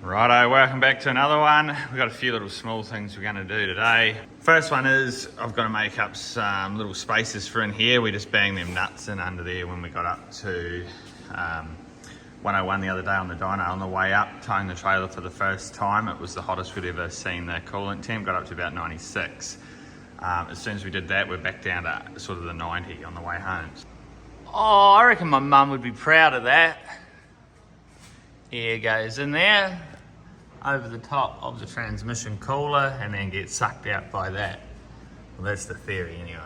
Righto, welcome back to another one. We've got a few little small things we're going to do today. First one is I've got to make up some little spaces for in here. We just banged them nuts in under there when we got up to 101 the other day on the dyno. On the way up, towing the trailer for the first time, it was the hottest we'd ever seen the coolant temp, got up to about 96. As soon as we did that, we're back down to sort of the 90 on the way home. Oh, I reckon my mum would be proud of that. Air goes in there, over the top of the transmission cooler, and then gets sucked out by that. Well, that's the theory anyway.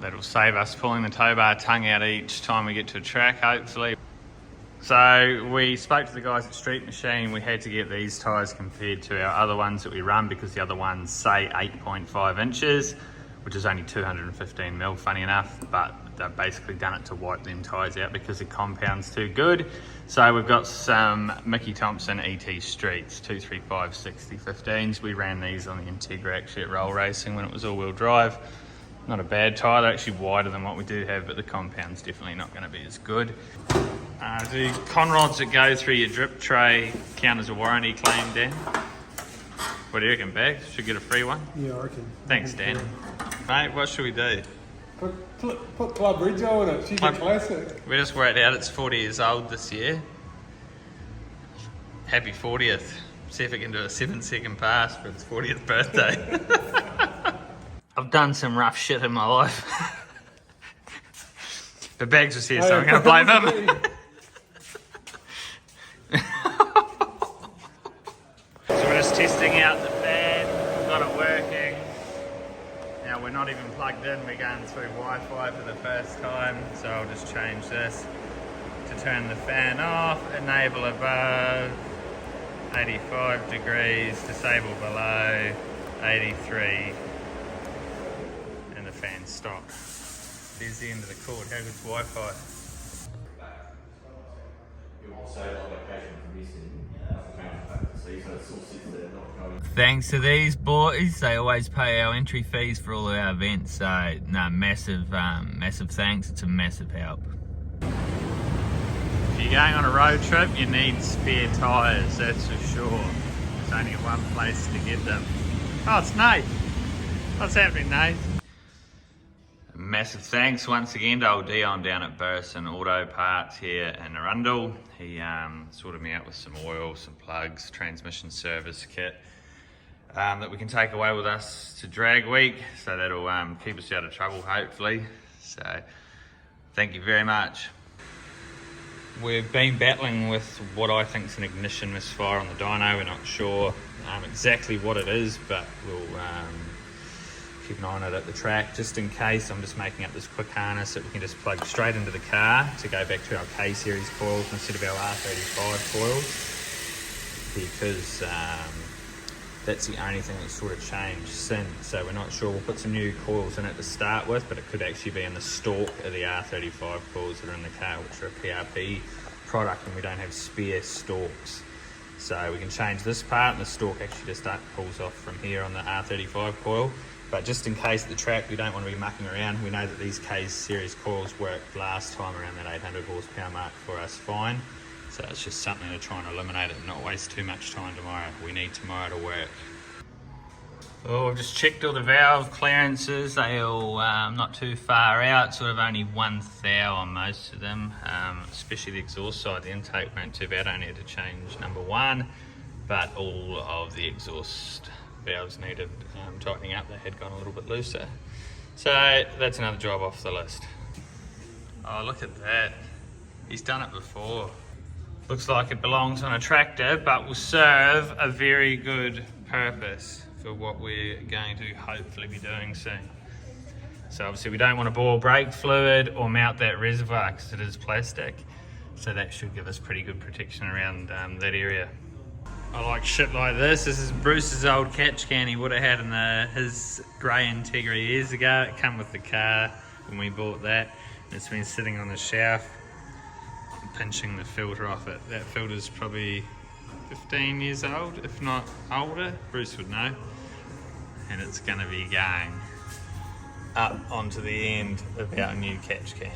That'll save us pulling the tow bar tongue out each time we get to a track, hopefully. So we spoke to the guys at Street Machine. We had to get these tyres compared to our other ones that we run because the other ones say 8.5 inches, which is only 215 mil, funny enough, but they've basically done it to wipe them tyres out because the compound's too good. So we've got some Mickey Thompson ET Streets 235 60-15s. We ran these on the Integra actually at roll racing when it was all-wheel drive. Not a bad tyre, they're actually wider than what we do have, but the compound's definitely not going to be as good. The conrods that go through your drip tray count as a warranty claim, Dan. What do you reckon, Bag? Should get a free one? Yeah, I reckon. Thanks, Dan. Mate, what should we do? Put Club Rizzo in it, she's a classic. We just worked out it's 40 years old this year. Happy 40th. See if we can do a 7-second pass for its 40th birthday. I've done some rough shit in my life. The Bags was here, so I'm going to blame him. So we're just testing out the fan. We've got it working. Now we're not even plugged in, we're going through Wi-Fi for the first time. So I'll just change this to turn the fan off, enable above, 85 degrees, disable below, 83, and the fan stops. There's the end of the cord. How good's Wi-Fi? Thanks to these boys, they always pay our entry fees for all of our events, so no, massive thanks, it's a massive help. If you're going on a road trip, you need spare tyres, that's for sure. There's only one place to get them. Oh, it's Nate. What's happening, Nate? Massive thanks once again to old Dion down at Burson Auto Parts here in Arundel. He sorted me out with some oil, some plugs, transmission service kit that we can take away with us to drag week, so that'll keep us out of trouble hopefully. So thank you very much. We've been battling with what I think is an ignition misfire on the dyno. We're not sure exactly what it is, but we'll keep an eye on it at the track just in case. I'm just making up this quick harness that we can just plug straight into the car to go back to our K-series coils instead of our R35 coils, because that's the only thing that's sort of changed since. So we're not sure. We'll put some new coils in it to start with, but it could actually be in the stalk of the R35 coils that are in the car, which are a PRP product, and we don't have spare stalks. So we can change this part, and the stalk actually just pulls off from here on the R35 coil. But just in case at the track we don't want to be mucking around, we know that these K-series coils worked last time around that 800 horsepower mark for us fine. So it's just something to try and eliminate it and not waste too much time tomorrow. We need tomorrow to work. Oh, I've just checked all the valve clearances. They all not too far out, sort of only 1 thou on most of them, especially the exhaust side. The intake weren't too bad, only had to change number 1, but all of the exhaust valves needed tightening up. They had gone a little bit looser. So that's another job off the list. Oh, look at that. He's done it before. Looks like it belongs on a tractor, but will serve a very good purpose for what we're going to hopefully be doing soon. So obviously we don't want to bore brake fluid or mount that reservoir because it is plastic. So that should give us pretty good protection around that area. I like shit like this. This is Bruce's old catch can he would have had in his grey Integra years ago. It came with the car when we bought that. It's been sitting on the shelf, pinching the filter off it. That filter's probably 15 years old, if not older. Bruce would know. And it's going to be going up onto the end of our new catch can.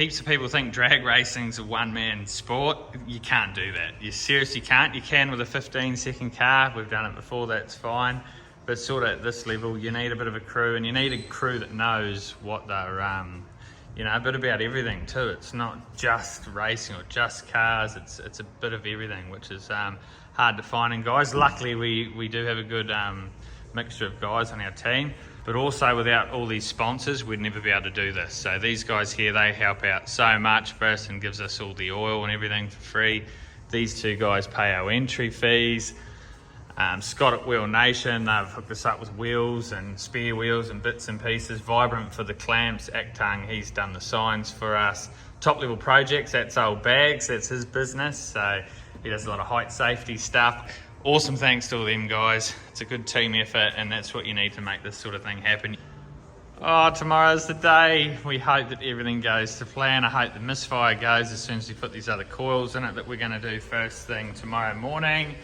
heaps of people think drag racing's a one-man sport. You can't do that. You seriously can't. You can with a 15-second car. We've done it before, that's fine. But sort of at this level, you need a bit of a crew, and you need a crew that knows what they're, you know, a bit about everything too. It's not just racing or just cars. It's a bit of everything, which is hard to find in guys. Luckily, we do have a good mixture of guys on our team. But also, without all these sponsors, we'd never be able to do this. So these guys here, they help out so much for us and gives us all the oil and everything for free. These two guys pay our entry fees. Scott at Wheel Nation, they've hooked us up with wheels and spare wheels and bits and pieces. Vibrant for the clamps. Actung, he's done the signs for us. Top Level Projects, that's old Bags, that's his business. So he does a lot of height safety stuff. Awesome thanks to all them guys. It's a good team effort, and that's what you need to make this sort of thing happen. Oh, tomorrow's the day. We hope that everything goes to plan. I hope the misfire goes as soon as we put these other coils in it that we're going to do first thing tomorrow morning.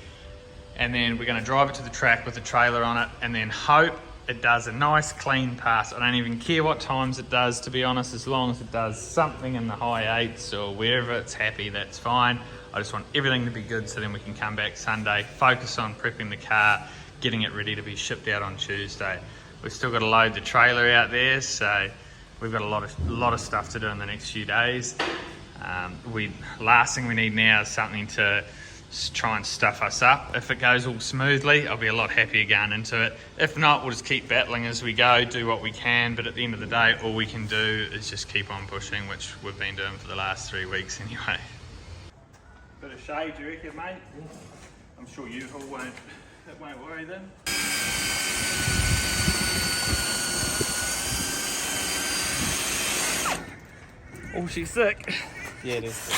And then we're going to drive it to the track with the trailer on it, and then hope it does a nice clean pass. I don't even care what times it does, to be honest, as long as it does something in the high 8's or wherever it's happy, that's fine. I just want everything to be good so then we can come back Sunday, focus on prepping the car, getting it ready to be shipped out on Tuesday. We've still got to load the trailer out there, so we've got a lot of stuff to do in the next few days. Last thing we need now is something to try and stuff us up. If it goes all smoothly, I'll be a lot happier going into it. If not, we'll just keep battling as we go, do what we can, but at the end of the day, all we can do is just keep on pushing, which we've been doing for the last 3 weeks anyway. Bit of shade, do you reckon, mate? I'm sure you all won't worry them. Oh, she's sick. Yeah, it is.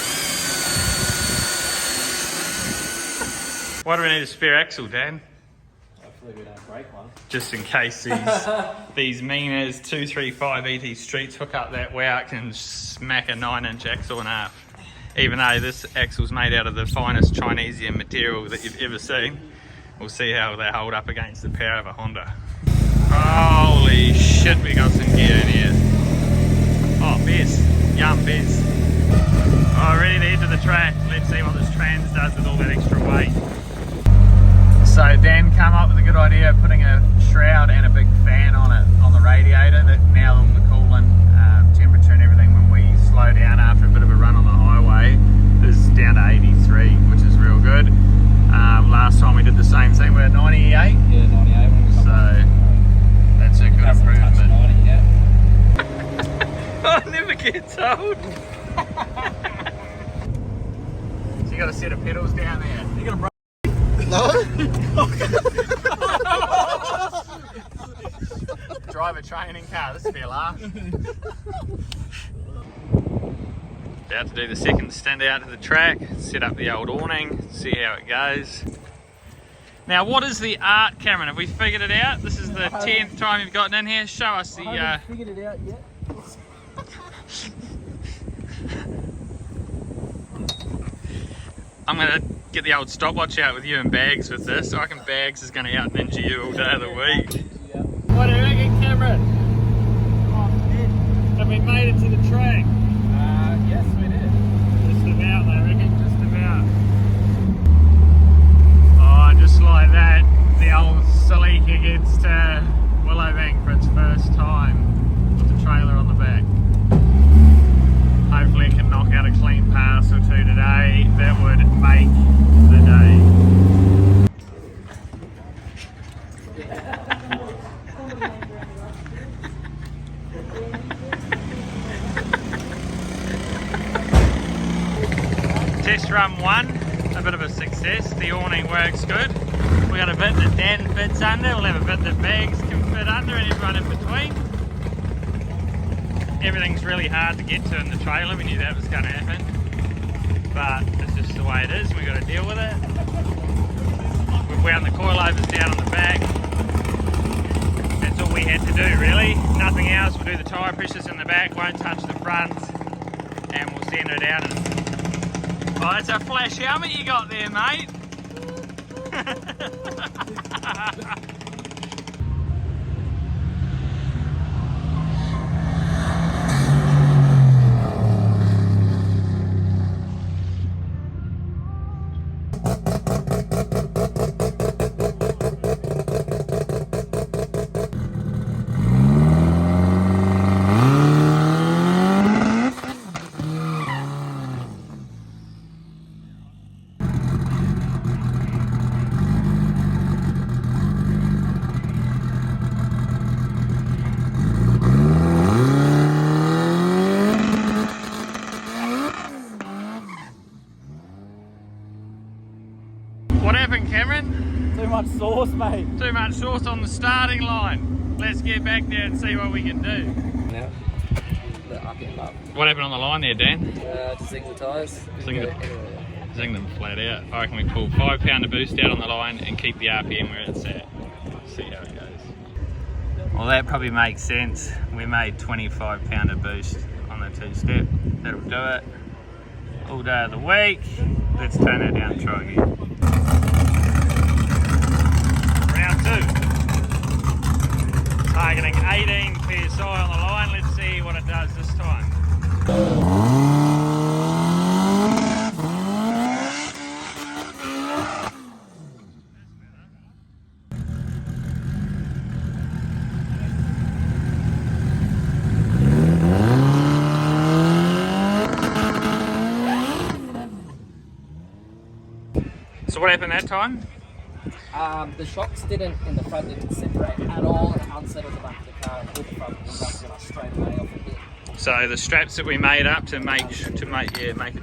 Why do we need a spare axle, Dan? Hopefully we don't break one. Just in case these meaners 235 ET Streets hook up that wout and smack a 9-inch axle in half. Even though this axle's made out of the finest Chinesian material that you've ever seen. We'll see how they hold up against the power of a Honda. Holy shit, we got some gear in here. Oh, Bez. Yum, Bez. Oh, ready to head to the track. Let's see what this trans does with all that extra weight. So Dan came up with a good idea of putting a shroud and a big fan on it, on the radiator, that now all the coolant, temperature and everything when we slow down after a bit of a run on the highway is down to 83, which is real good. Last time we did the same thing, we were at 98. Yeah, 98 when we So that's a good improvement. 90, yeah. I never get told. So you got a set of pedals down there. You got a driver training car, this would be a laugh. About to do the second stint out to the track, set up the old awning, see how it goes. Now what is the art, Cameron? Have we figured it out? This is the 10th time you've gotten in here. Show us the... I haven't figured it out yet. I'm going to get the old stopwatch out with you and Bags with this. I reckon Bags is going to out ninja you all day of the week. What do you reckon, Cameron? Oh, Have we made it to the track? yes, we did. Just about, I reckon, just about. Oh, just like that, the old Salika gets to Willowbank for its first time with the trailer on the back. Hopefully it can knock out a clean pass or two today. That would make the day. Test run 1, a bit of a success. The awning works good. We got a bit that Dan fits under. We'll have a bit that Bags can fit under and everyone in between. Everything's really hard to get to in the trailer. We knew that was going to happen, but it's just the way it is. We've got to deal with it. We've wound the coilovers down on the back. That's all we had to do, really. Nothing else. We'll do the tyre pressures in the back, won't touch the front, and we'll send it out. Oh, it's a flash helmet you got there, mate. What happened, Cameron? Too much sauce, mate. Too much sauce on the starting line. Let's get back there and see what we can do. Now, up and up. What happened on the line there, Dan? Just zing the tyres. Zing them flat out. I reckon we pull 5 pounder boost out on the line and keep the RPM where it's at. See how it goes. Well, that probably makes sense. We made 25 pounder boost on the 2-step. That'll do it. All day of the week. Let's turn that down and try again. Round 2. Targeting 18 PSI on the line. Let's see what it does this time. So what happened that time? The shocks didn't, in the front didn't separate at all, and it unsettled the back of the car and pulled the front wheels up and I straight away off a bit. So the straps that we made up to make it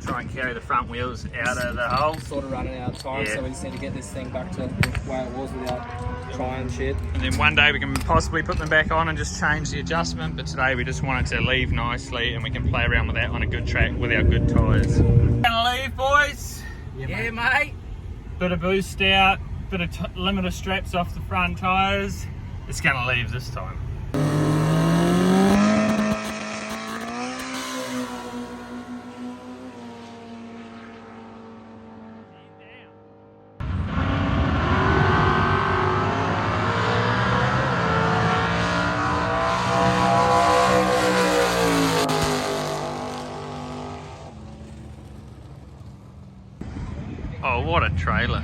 try and carry the front wheels out of the hole. Sort of running out of time, so we just need to get this thing back to the way it was without trying shit. And then one day we can possibly put them back on and just change the adjustment, but today we just want it to leave nicely and we can play around with that on a good track with our good tyres. Gonna leave, boys? Yeah, mate. Bit of boost out, bit of limiter straps off the front tyres. It's gonna leave this time. Oh, what a trailer.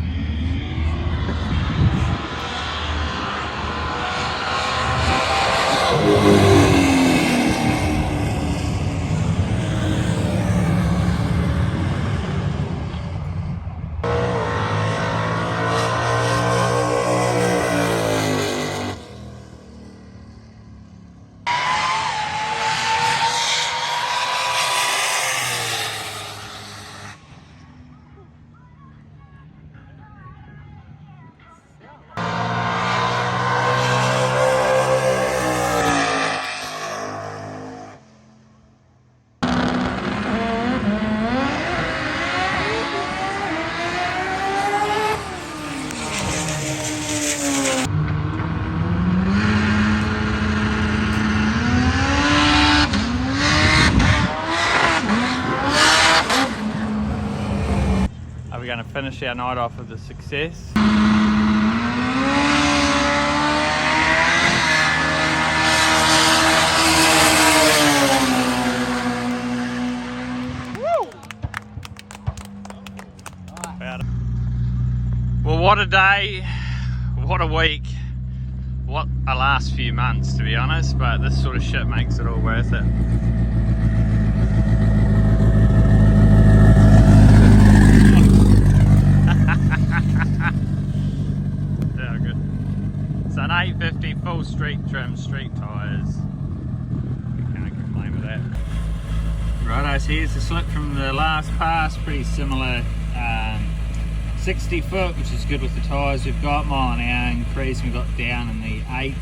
We're going to finish our night off with a success. Well, what a day, what a week, what a last few months, to be honest, but this sort of shit makes it all worth it. Yeah, good. It's an 850 full street trim, street tyres. We can't complain with that. Righto, so here's the slip from the last pass, pretty similar. 60 foot, which is good with the tyres we've got, mile an hour increase, we got down in the 8th.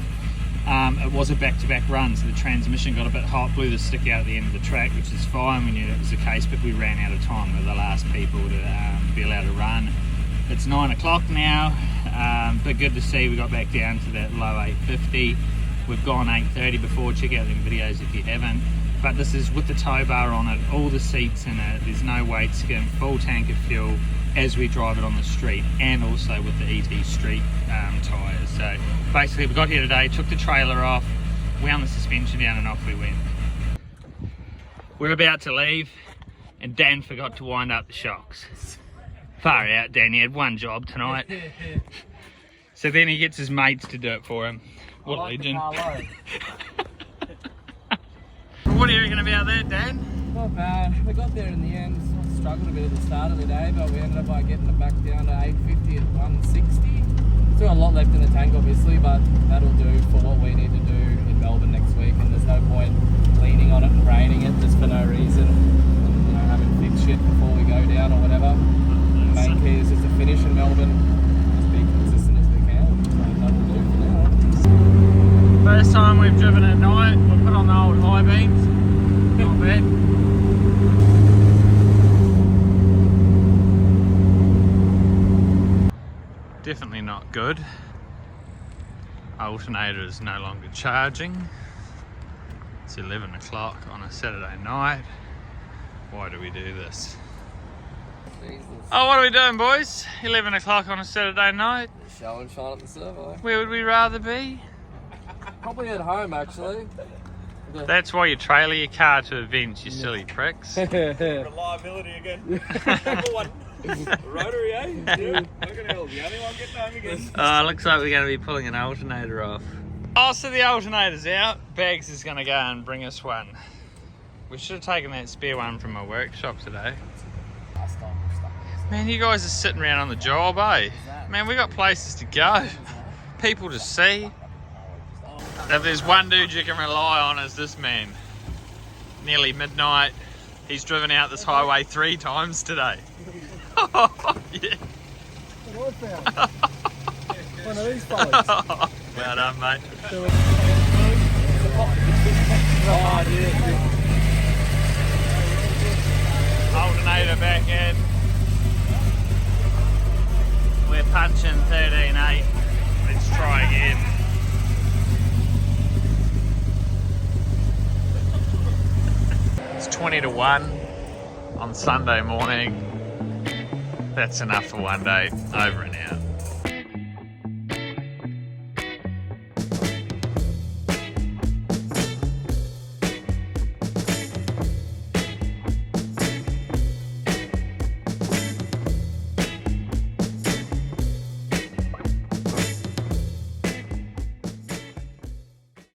It was a back-to-back run, so the transmission got a bit hot, blew the stick out at the end of the track, which is fine, we knew that was the case, but we ran out of time. We were the last people to be allowed to run. It's 9 o'clock now, but good to see we got back down to that low 850. We've gone 8:30 before, check out them videos if you haven't. But this is with the tow bar on it, all the seats in it, there's no weight skim, full tank of fuel as we drive it on the street, and also with the ET street tyres. So basically we got here today, took the trailer off, wound the suspension down and off we went. We're about to leave and Dan forgot to wind up the shocks. Far out, Dan, he had one job tonight. So then he gets his mates to do it for him. What a legend. What are you reckon about that, Dan? Not bad. We got there in the end. Sort of struggled a bit at the start of the day, but we ended up by getting it back down to 850 at 160. Still a lot left in the tank, obviously, but that'll do for what we need to do in Melbourne next week. And there's no point leaning on it and braining it just for no reason. And, you know, having fixed shit before we go down or whatever. main key is just to finish in Melbourne, just be consistent as we can. So that'll do for now. First time we've driven at night, we'll put on the old high beams. Not bad. Definitely not good. Alternator is no longer charging. It's 11 o'clock on a Saturday night. Why do we do this? Jesus. Oh, what are we doing, boys? 11 o'clock on a Saturday night. Show and shine at the servo. Where would we rather be? Probably at home, actually. That's why you trailer your car to events, you silly pricks. Reliability again. Number one. Rotary, eh? Yeah. Fucking hell, the only one getting home again. Oh, looks like we're going to be pulling an alternator off. Oh, so the alternator's out. Bags is going to go and bring us one. We should have taken that spare one from my workshop today. Man, you guys are sitting around on the job, eh? Man, we got places to go. People to see. If there's one dude you can rely on, is this man. Nearly midnight. He's driven out this highway 3 times today. Oh, yeah. What I found? One of these fellas. Well done, mate. Oh, yeah. Alternator back in. We're punching 13.8. Let's try again. It's 20 to 1 on Sunday morning. That's enough for one day. Over and out.